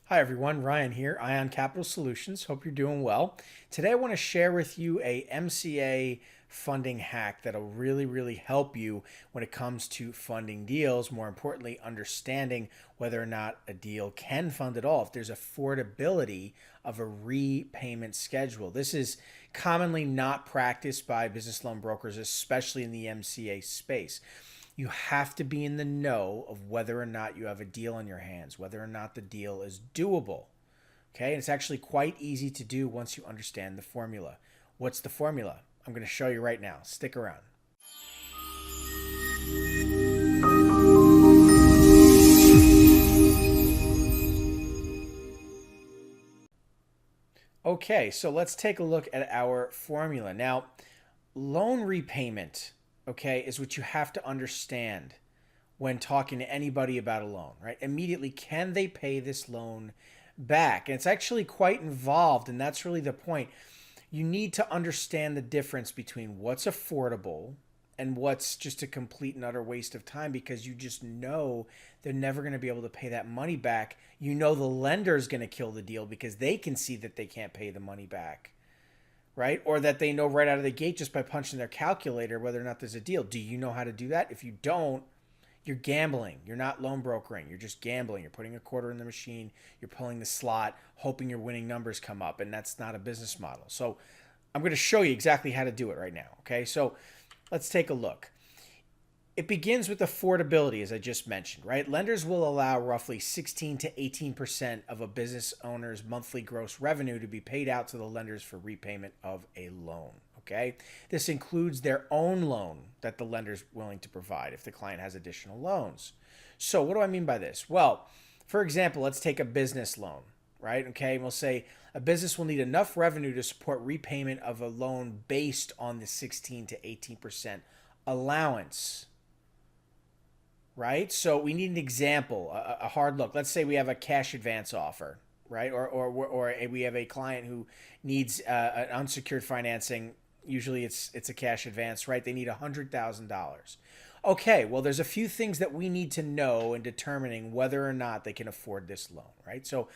Hi everyone, Ryan here, Ion Capital Solutions. Hope you're doing well. Today I want to share with you a MCA funding hack that'll really help you when it comes to funding deals. More importantly, understanding whether or not a deal can fund at all, if there's affordability of a repayment schedule. This is commonly not practiced by business loan brokers, especially in the MCA space. You have to be in the know of whether or not you have a deal on your hands, whether or not the deal is doable. Okay, and it's actually quite easy to do once you understand the formula. What's the formula? I'm going to show you right now. Stick around. Okay, so let's take a look at our formula. Now, loan repayment, okay, is what you have to understand when talking to anybody about a loan, right? Immediately, can they pay this loan back? And it's actually quite involved, and that's really the point. You need to understand the difference between what's affordable and what's just a complete and utter waste of time, because you just know they're never going to be able to pay that money back. You know the lender is going to kill the deal because they can see that they can't pay the money back, right? Or that they know right out of the gate just by punching their calculator whether or not there's a deal. Do you know how to do that? If you don't, you're gambling. You're not loan brokering. You're just gambling. You're putting a quarter in the machine. You're pulling the slot, hoping your winning numbers come up. And that's not a business model. So I'm going to show you exactly how to do it right now. Okay, so let's take a look. It begins with affordability, as I just mentioned, right? Lenders will allow roughly 16 to 18% of a business owner's monthly gross revenue to be paid out to the lenders for repayment of a loan. Okay, this includes their own loan that the lender's willing to provide if the client has additional loans. So what do I mean by this? Well, for example, let's take a business loan, right? Okay, and we'll say a business will need enough revenue to support repayment of a loan based on the 16 to 18% allowance, right? So we need an example, a hard look. Let's say we have a cash advance offer, right? Or we have a client who needs an unsecured financing. Usually it's a cash advance, right? They need $100,000. Okay, well, there's a few things that we need to know in determining whether or not they can afford this loan, right? So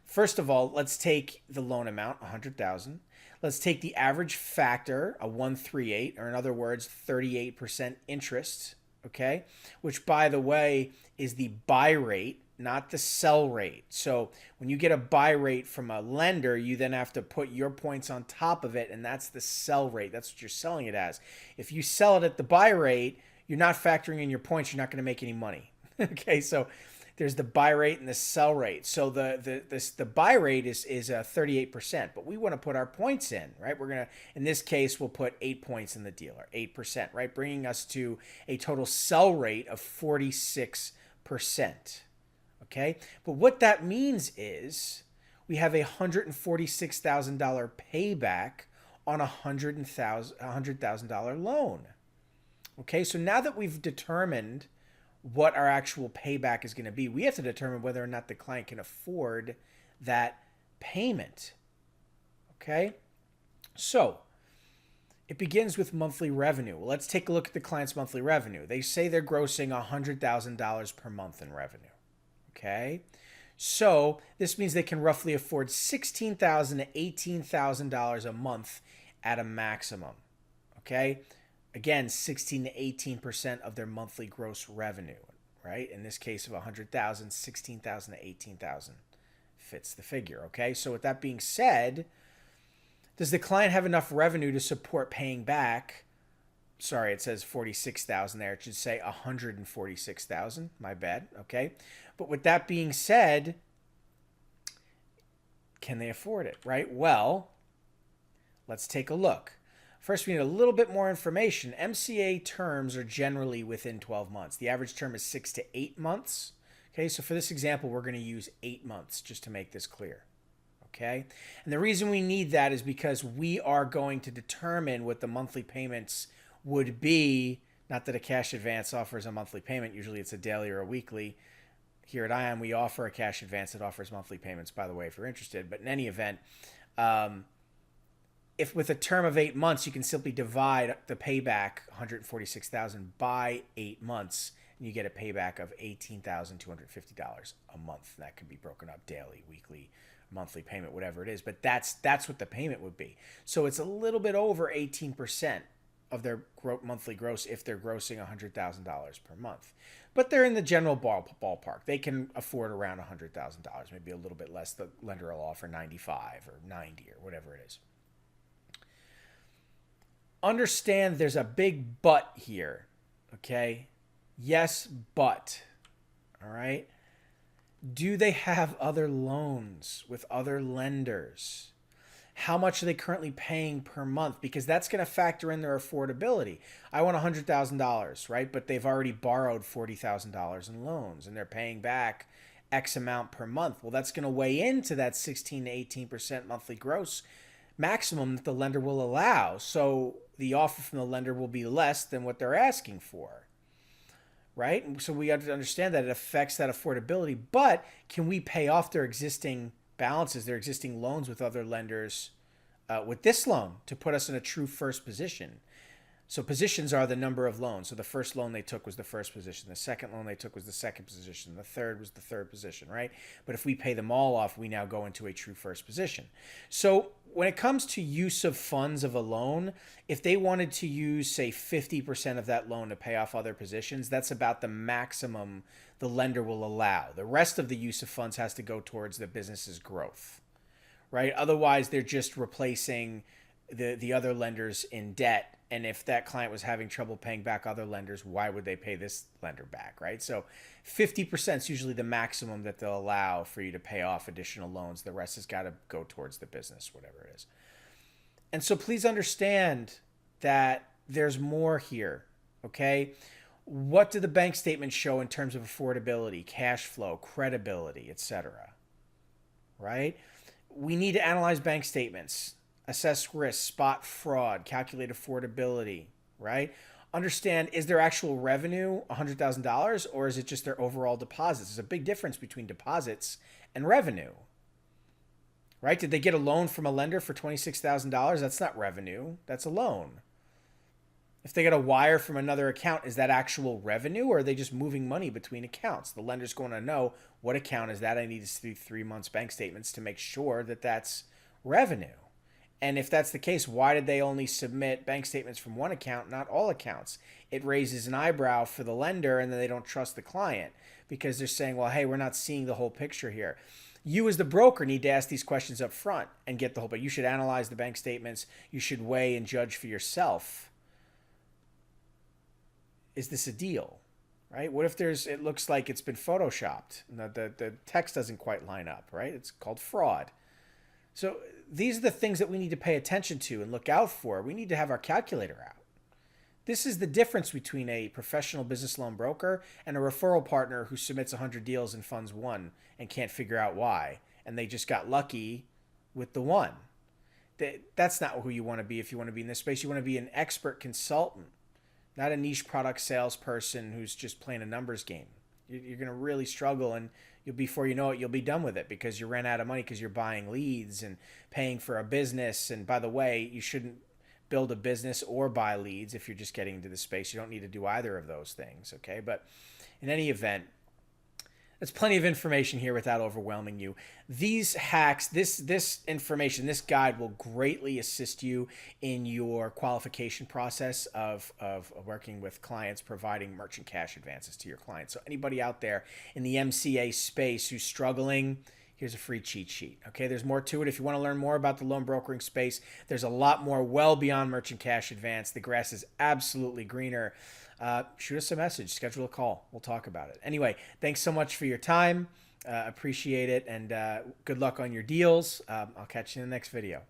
first of all, let's take the loan amount, $100,000. Let's take the average factor, a 138, or in other words, 38% interest, okay? Which, by the way, is the buy rate, not the sell rate. So when you get a buy rate from a lender, you then have to put your points on top of it, and that's the sell rate. That's what you're selling it as. If you sell it at the buy rate, you're not factoring in your points. You're not going to make any money. Okay, so there's the buy rate and the sell rate. So the buy rate is 38%, but we want to put our points in, right? We're going to, in this case, we'll put 8 points in the deal, or 8%, right? Bringing us to a total sell rate of 46%. Okay, but what that means is we have a $146,000 payback on a $100,000 loan. Okay, so now that we've determined what our actual payback is going to be, we have to determine whether or not the client can afford that payment. Okay, so it begins with monthly revenue. Well, let's take a look at the client's monthly revenue. They say they're grossing $100,000 per month in revenue. Okay, so this means they can roughly afford $16,000 to $18,000 a month at a maximum. Okay, again, 16 to 18% of their monthly gross revenue, right? In this case of 100,000, 16,000 to 18,000 fits the figure. Okay, so with that being said, does the client have enough revenue to support paying back? Sorry, it says 46,000 there. It should say 146,000. My bad. Okay. But with that being said, can they afford it, right? Well, let's take a look. First, we need a little bit more information. MCA terms are generally within 12 months. The average term is 6 to 8 months. Okay, so for this example, we're going to use 8 months just to make this clear. Okay, and the reason we need that is because we are going to determine what the monthly payments would be. Not that a cash advance offers a monthly payment. Usually it's a daily or a weekly. Here at ION, we offer a cash advance that offers monthly payments, by the way, if you're interested. But in any event, if with a term of 8 months, you can simply divide the payback, $146,000, by 8 months. and you get a payback of $18,250 a month. That could be broken up daily, weekly, monthly payment, whatever it is. But that's what the payment would be. So it's a little bit over 18% of their monthly gross if they're grossing $100,000 per month. But they're in the general ballpark. They can afford around $100,000, maybe a little bit less. The lender will offer 95 or 90 or whatever it is. Understand there's a big but here, okay? Yes, but, all right? Do they have other loans with other lenders? How much are they currently paying per month? Because that's going to factor in their affordability. I want $100,000, right? But they've already borrowed $40,000 in loans and they're paying back X amount per month. Well, that's going to weigh into that 16 to 18% monthly gross maximum that the lender will allow. So the offer from the lender will be less than what they're asking for, right? And so we have to understand that it affects that affordability. But can we pay off their existing balances, their existing loans with other lenders with this loan to put us in a true first position? So positions are the number of loans. So the first loan they took was the first position. The second loan they took was the second position. The third was the third position, right? But if we pay them all off, we now go into a true first position. So when it comes to use of funds of a loan, if they wanted to use, say, 50% of that loan to pay off other positions, that's about the maximum the lender will allow. The rest of the use of funds has to go towards the business's growth, right? Otherwise, they're just replacing the other lenders in debt. And if that client was having trouble paying back other lenders, why would they pay this lender back, right? So 50% is usually the maximum that they'll allow for you to pay off additional loans. The rest has got to go towards the business, whatever it is. And so please understand that there's more here, okay? What do the bank statements show in terms of affordability, cash flow, credibility, etc., right? We need to analyze bank statements, assess risk, spot fraud, calculate affordability, right? Understand, is their actual revenue $100,000 or is it just their overall deposits? There's a big difference between deposits and revenue, right? Did they get a loan from a lender for $26,000? That's not revenue. That's a loan. If they get a wire from another account, is that actual revenue or are they just moving money between accounts? The lender's going to know what account is that. I need to see 3 months bank statements to make sure that that's revenue. And if that's the case, why did they only submit bank statements from one account, not all accounts? It raises an eyebrow for the lender, and then they don't trust the client because they're saying, well, hey, we're not seeing the whole picture here. You as the broker need to ask these questions up front and get the whole, but you should analyze the bank statements. You should weigh and judge for yourself. Is this a deal, right? What if it looks like it's been photoshopped? The text doesn't quite line up, right? It's called fraud. So these are the things that we need to pay attention to and look out for. We need to have our calculator out. This is the difference between a professional business loan broker and a referral partner who submits 100 deals and funds one and can't figure out why. And they just got lucky with the one. That's not who you want to be if you want to be in this space. You want to be an expert consultant, not a niche product salesperson who's just playing a numbers game. You're going to really struggle, and before you know it, you'll be done with it because you ran out of money because you're buying leads and paying for a business. And by the way, you shouldn't build a business or buy leads if you're just getting into the space. You don't need to do either of those things, okay? But in any event, there's plenty of information here without overwhelming you. These hacks, this information, this guide will greatly assist you in your qualification process of working with clients, providing merchant cash advances to your clients. So anybody out there in the MCA space who's struggling, here's a free cheat sheet. Okay, there's more to it. If you want to learn more about the loan brokering space, there's a lot more well beyond merchant cash advance. The grass is absolutely greener. Shoot us a message, schedule a call. We'll talk about it. Anyway, thanks so much for your time. Appreciate it. And good luck on your deals. I'll catch you in the next video.